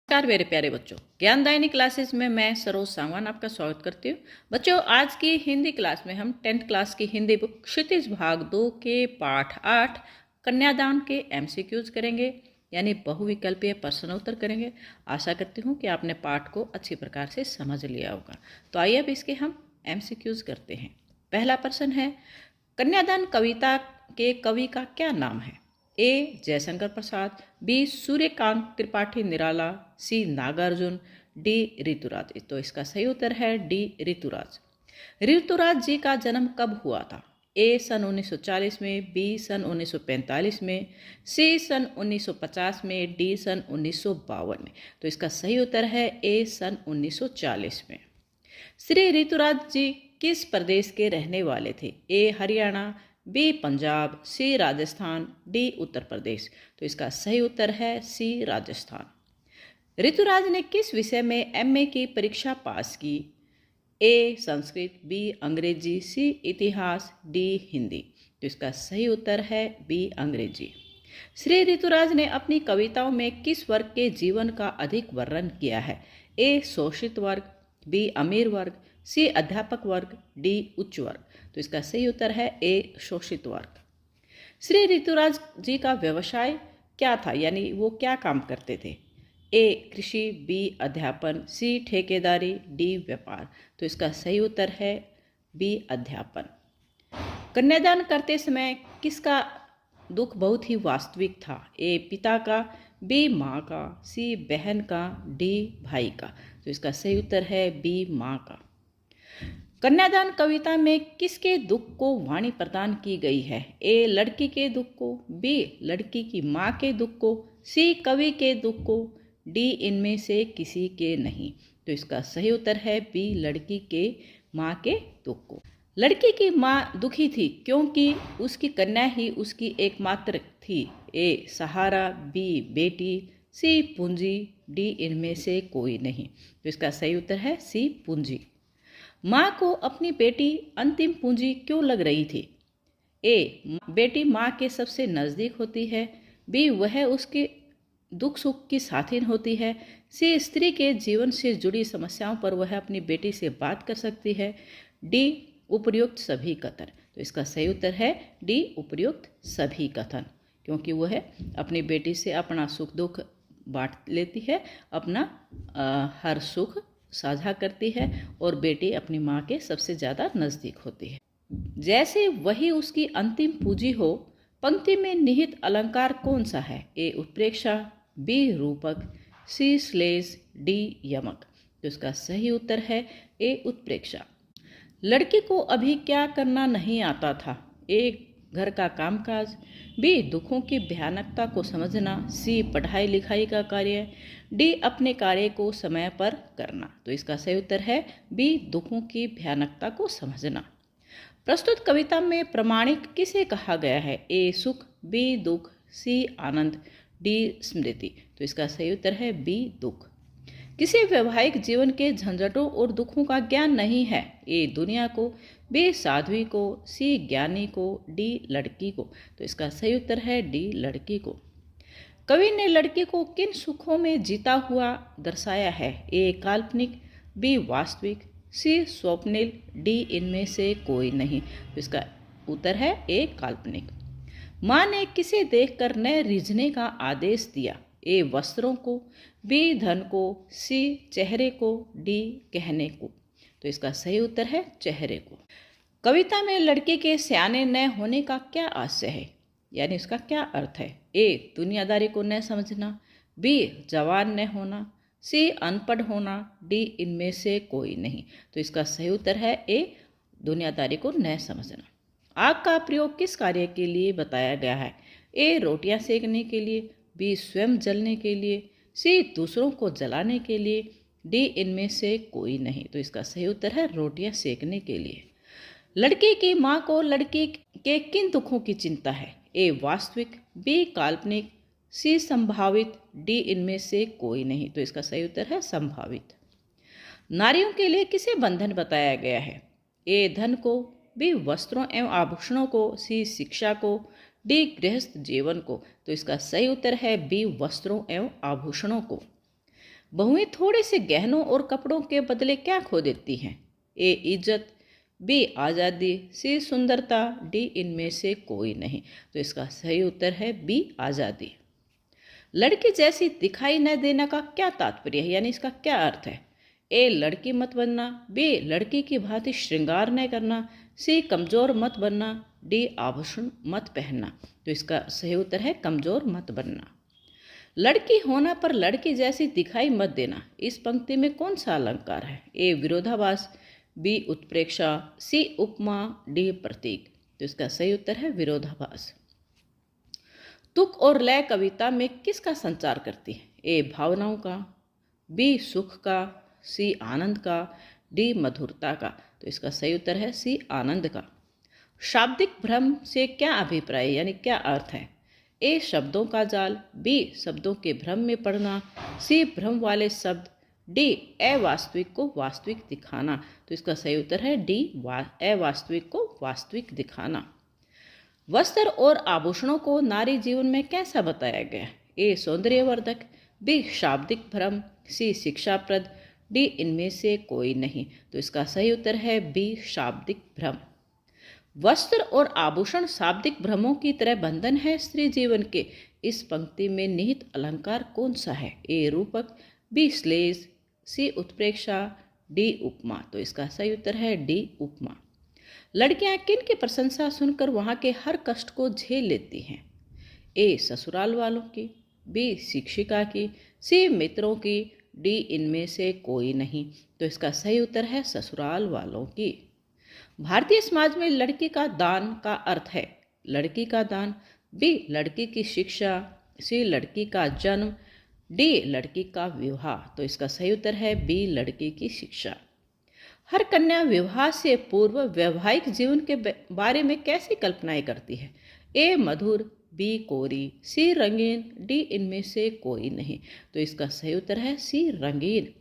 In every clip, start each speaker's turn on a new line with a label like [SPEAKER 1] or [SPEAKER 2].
[SPEAKER 1] नमस्कार मेरे प्यारे बच्चों, ज्ञानदायिनी क्लासेस में मैं सरोज सांगवान आपका स्वागत करती हूँ। बच्चों, आज की हिंदी क्लास में हम 10th क्लास की हिंदी बुक क्षितिज भाग 2 के पाठ 8 कन्यादान के एमसीक्यूज करेंगे, यानी बहुविकल्पीय प्रश्नोत्तर करेंगे। आशा करती हूँ कि आपने पाठ को अच्छी प्रकार से समझ लिया होगा। तो आइए अब इसके हम एमसीक्यूज करते हैं। पहला प्रश्न है, कन्यादान कविता के कवि का क्या नाम है? ए जयशंकर प्रसाद, बी सूर्यकांत त्रिपाठी निराला, सी नागार्जुन, डी ऋतुराज। तो इसका सही उत्तर है डी ऋतुराज। ऋतुराज जी का जन्म कब हुआ था? ए सन 1940 में, बी सन 1945 में, सी सन 1950 में, डी सन 1952 में। तो इसका सही उत्तर है ए सन 1940 में। श्री ऋतुराज जी किस प्रदेश के रहने वाले थे? ए हरियाणा, बी पंजाब, सी राजस्थान, डी उत्तर प्रदेश। तो इसका सही उत्तर है सी राजस्थान। ऋतुराज ने किस विषय में एमए की परीक्षा पास की? ए संस्कृत, बी अंग्रेजी, सी इतिहास, डी हिंदी। तो इसका सही उत्तर है बी अंग्रेजी। श्री ऋतुराज ने अपनी कविताओं में किस वर्ग के जीवन का अधिक वर्णन किया है? ए शोषित वर्ग, बी अमीर वर्ग, सी अध्यापक वर्ग, डी उच्च वर्ग। तो इसका सही उत्तर है ए शोषित वर्ग। श्री ऋतुराज जी का व्यवसाय क्या था, यानी वो क्या काम करते थे? ए कृषि, बी अध्यापन, सी ठेकेदारी, डी व्यापार। तो इसका सही उत्तर है बी अध्यापन। कन्यादान करते समय किसका दुख बहुत ही वास्तविक था? ए पिता का, बी माँ का, सी बहन का, डी भाई का। तो इसका सही उत्तर है बी माँ का। कन्यादान कविता में किसके दुख को वाणी प्रदान की गई है? ए लड़की के दुख को, बी लड़की की माँ के दुख को, सी कवि के दुख को, डी इनमें से किसी के नहीं। तो इसका सही उत्तर है बी लड़की के माँ के दुख को। लड़की की माँ दुखी थी क्योंकि उसकी कन्या ही उसकी एकमात्र थी। ए सहारा, बी बेटी, सी पूंजी, डी इनमें से कोई नहीं। तो इसका सही उत्तर है सी पूंजी। माँ को अपनी बेटी अंतिम पूंजी क्यों लग रही थी? ए बेटी माँ के सबसे नज़दीक होती है, बी वह उसके दुख सुख की साथी होती है, सी स्त्री के जीवन से जुड़ी समस्याओं पर वह अपनी बेटी से बात कर सकती है, डी उपर्युक्त सभी कथन। तो इसका सही उत्तर है डी उपर्युक्त सभी कथन, क्योंकि वह अपनी बेटी से अपना सुख दुख बांट लेती है, अपना हर सुख साझा करती है और बेटी अपनी माँ के सबसे ज़्यादा नज़दीक होती है। जैसे वही उसकी अंतिम पूंजी हो, पंक्ति में निहित अलंकार कौन सा है? ए उत्प्रेक्षा, बी रूपक, सी श्लेष, डी यमक। तो इसका सही उत्तर है ए उत्प्रेक्षा। लड़की को अभी क्या करना नहीं आता था? ए घर का कामकाज, बी दुखों की भयानकता को समझना, सी पढ़ाई लिखाई का कार्य, डी अपने कार्य को समय पर करना। तो इसका सही उत्तर है बी दुखों की भयानकता को समझना। प्रस्तुत कविता में प्रमाणिक किसे कहा गया है? ए सुख, बी दुख, सी आनंद, डी स्मृति। तो इसका सही उत्तर है बी दुख। किसी वैवाहिक जीवन के झंझटों और दुखों का ज्ञान नहीं है? ए दुनिया को, बी साध्वी को, सी ज्ञानी को, डी लड़की को। तो इसका सही उत्तर है डी लड़की को। कवि ने लड़की को किन सुखों में जीता हुआ दर्शाया है? ए काल्पनिक, बी वास्तविक, सी स्वप्निल, डी इनमें से कोई नहीं। तो इसका उत्तर है ए काल्पनिक। माँ ने किसे देखकर न रिझने का आदेश दिया? ए वस्त्रों को, बी धन को, सी चेहरे को, डी कहने को। तो इसका सही उत्तर है चेहरे को। कविता में लड़के के सयाने न होने का क्या आशय है, यानी इसका क्या अर्थ है? ए दुनियादारी को न समझना, बी जवान न होना, सी अनपढ़ होना, डी इनमें से कोई नहीं। तो इसका सही उत्तर है ए दुनियादारी को न समझना। आग का प्रयोग किस कार्य के लिए बताया गया है? ए रोटियां सेकने के लिए, बी स्वयं जलने के लिए, सी दूसरों को जलाने के लिए, डी इनमें से कोई नहीं। तो इसका सही उत्तर है रोटियां सेकने के लिए। लड़की की माँ को लड़की के किन दुखों की चिंता है? ए वास्तविक, बी काल्पनिक, सी संभावित, डी इनमें से कोई नहीं। तो इसका सही उत्तर है संभावित। नारियों के लिए किसे बंधन बताया गया है? ए धन को, बी वस्त्रों एवं आभूषणों को, सी शिक्षा को, डी गृहस्थ जीवन को। तो इसका सही उत्तर है बी वस्त्रों एवं आभूषणों को। बहुएं थोड़े से गहनों और कपड़ों के बदले क्या खो देती हैं? ए इज्जत, बी आज़ादी, सी सुंदरता, डी इनमें से कोई नहीं। तो इसका सही उत्तर है बी आज़ादी। लड़की जैसी दिखाई न देना का क्या तात्पर्य है, यानी इसका क्या अर्थ है? ए लड़की मत बनना, बी लड़की की भांति श्रृंगार न करना, सी कमजोर मत बनना, डी आभूषण मत पहनना। तो इसका सही उत्तर है कमजोर मत बनना। लड़की होना पर लड़की जैसी दिखाई मत देना, इस पंक्ति में कौन सा अलंकार है? ए विरोधाभास, बी उत्प्रेक्षा, सी उपमा, डी प्रतीक। तो इसका सही उत्तर है विरोधाभास। तुक और लय कविता में किसका संचार करती है? ए भावनाओं का, बी सुख का, सी आनंद का, डी मधुरता का। तो इसका सही उत्तर है सी आनंद का। शाब्दिक भ्रम से क्या अभिप्राय है, यानी क्या अर्थ है? ए शब्दों का जाल, बी शब्दों के भ्रम में पड़ना, सी भ्रम वाले शब्द, डी अवास्तविक को वास्तविक दिखाना। तो इसका सही उत्तर है डी अवास्तविक को वास्तविक दिखाना। वस्त्र और आभूषणों को नारी जीवन में कैसा बताया गया? ए सौंदर्यवर्धक, बी शाब्दिक भ्रम, सी शिक्षाप्रद, डी इनमें से कोई नहीं। तो इसका सही उत्तर है बी शाब्दिक भ्रम। वस्त्र और आभूषण शाब्दिक भ्रमों की तरह बंधन है स्त्री जीवन के, इस पंक्ति में निहित अलंकार कौन सा है? ए रूपक, बी श्लेष, सी उत्प्रेक्षा, डी उपमा। तो इसका सही उत्तर है डी उपमा। लड़कियां किन की प्रशंसा सुनकर वहां के हर कष्ट को झेल लेती हैं? ए ससुराल वालों की, बी शिक्षिका की, सी मित्रों की, डी इनमें से कोई नहीं। तो इसका सही उत्तर है ससुराल वालों की। भारतीय समाज में लड़की का दान का अर्थ है? लड़की का दान, बी लड़की की शिक्षा, सी लड़की का जन्म, डी लड़की का विवाह। तो इसका सही उत्तर है बी लड़की की शिक्षा। हर कन्या विवाह से पूर्व वैवाहिक जीवन के बारे में कैसी कल्पनाएं करती है? ए मधुर, बी कोरी, सी रंगीन, डी इनमें से कोई नहीं। तो इसका सही उत्तर है सी रंगीन।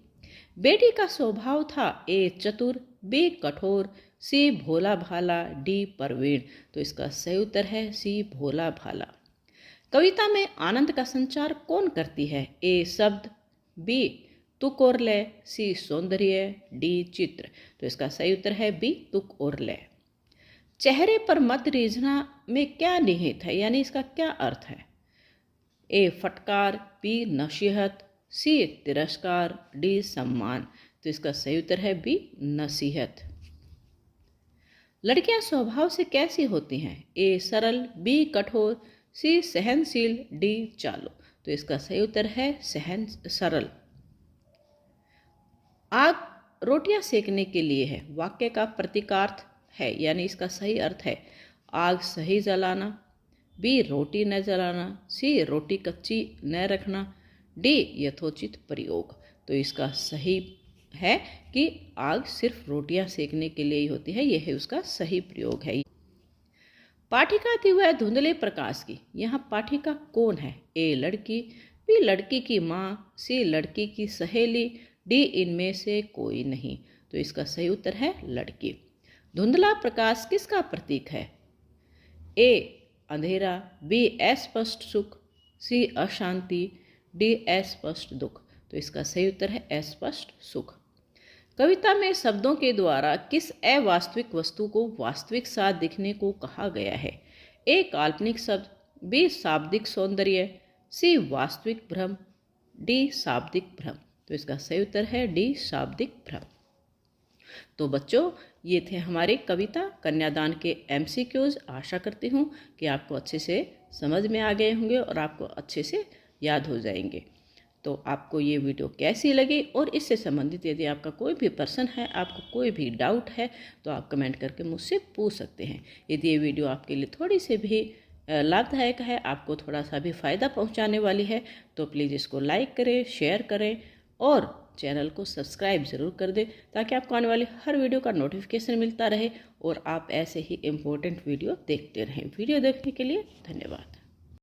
[SPEAKER 1] बेटी का स्वभाव था? ए चतुर, बी कठोर, सी भोला भाला, डी प्रवीण। तो इसका सही उत्तर है सी भोला भाला। कविता में आनंद का संचार कौन करती है? ए शब्द, बी तुक और लय, सी सौंदर्य, डी चित्र। तो इसका सही उत्तर है बी तुक और लय। चेहरे पर मत रीझना में क्या निहित है, यानी इसका क्या अर्थ है? ए फटकार, बी नसीहत, सी तिरस्कार, डी सम्मान। तो इसका सही उत्तर है बी नसीहत। लड़कियां स्वभाव से कैसी होती हैं? ए सरल, बी कठोर, सी सहनशील, डी चालू। तो इसका सही उत्तर है सरल। आग रोटियां सेकने के लिए है, वाक्य का प्रतीकार्थ है, यानी इसका सही अर्थ है आग सही जलाना, बी रोटी न जलाना, सी रोटी कच्ची न रखना, डी यथोचित प्रयोग। तो इसका सही है कि आग सिर्फ रोटियां सेकने के लिए ही होती है, यह उसका सही प्रयोग है। पाठिका थी वह धुंधले प्रकाश की, यहाँ पाठिका कौन है? ए लड़की, बी लड़की की माँ, सी लड़की की सहेली, डी इनमें से कोई नहीं। तो इसका सही उत्तर है लड़की। धुंधला प्रकाश किसका प्रतीक है? ए अंधेरा, बी अस्पष्ट सुख, सी अशांति, डी अस्पष्ट दुख। तो इसका सही उत्तर है अस्पष्ट सुख। कविता में शब्दों के द्वारा किस अवास्तविक वस्तु को वास्तविक सा दिखने को कहा गया है? ए काल्पनिक शब्द, बी शाब्दिक सौंदर्य, सी वास्तविक भ्रम, डी शाब्दिक भ्रम। तो इसका सही उत्तर है डी शाब्दिक भ्रम। तो बच्चों, ये थे हमारे कविता कन्यादान के MCQs। आशा करती हूँ कि आपको अच्छे से समझ में आ गए होंगे और आपको अच्छे से याद हो जाएंगे। तो आपको ये वीडियो कैसी लगी और इससे संबंधित यदि आपका कोई भी प्रश्न है, आपको कोई भी डाउट है, तो आप कमेंट करके मुझसे पूछ सकते हैं। यदि ये वीडियो आपके लिए थोड़ी सी भी लाभदायक है, आपको थोड़ा सा भी फ़ायदा पहुंचाने वाली है, तो प्लीज़ इसको लाइक करें, शेयर करें और चैनल को सब्सक्राइब ज़रूर कर दें, ताकि आपको आने वाली हर वीडियो का नोटिफिकेशन मिलता रहे और आप ऐसे ही इम्पोर्टेंट वीडियो देखते रहें। वीडियो देखने के लिए धन्यवाद।